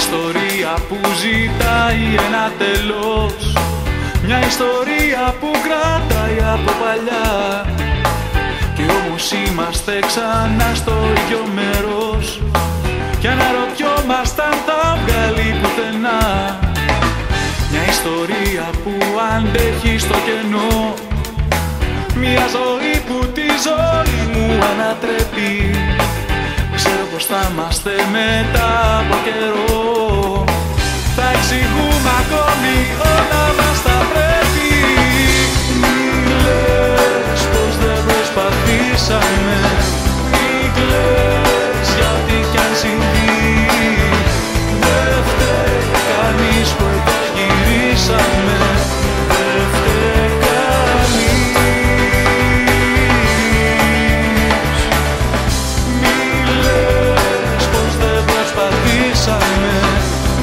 ιστορία που ζητάει ένα τέλος, μια ιστορία που κρατάει από παλιά. Και όμως είμαστε ξανά στο ίδιο μέρος κι αναρωτιόμασταν θα βγάλει πουθενά. Μια ιστορία που αντέχει στο κενό, μια ζωή που τη ζωή μου ανατρέπει. Ξέρω πως θα είμαστε μετά από καιρό, θα εξηγούμε ακόμη όλα μας τα πρέπει. Μη λες πως δεν προσπαθήσαμε, μη κλαις γιατί κι αν συμβεί. Δεν φταίει κανείς που εδώ γυρίσαμε, δεν φταίει κανείς. Μη λες πως δεν προσπαθήσαμε,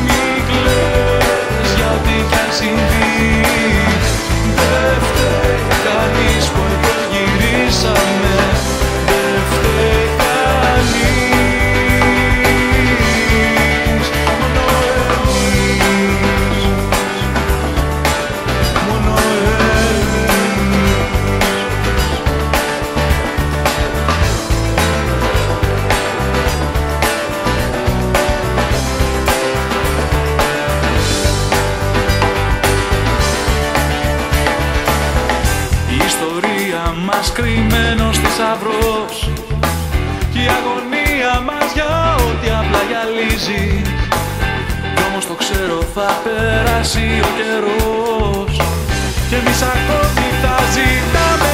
μη κλαις γιατί κι αν συμβεί. Δεν φταίει κανείς που εδώ γυρίσαμε, δεν φταίει κανείς. Μόνο εμείς, μόνο εμείς. Η ιστορία μας κρυμμένος θησαυρός κι η αγωνία μας για ό,τι απλά γυαλίζει. Κι όμως το ξέρω θα περάσει ο καιρός κι εμείς ακόμη θα ζητάμε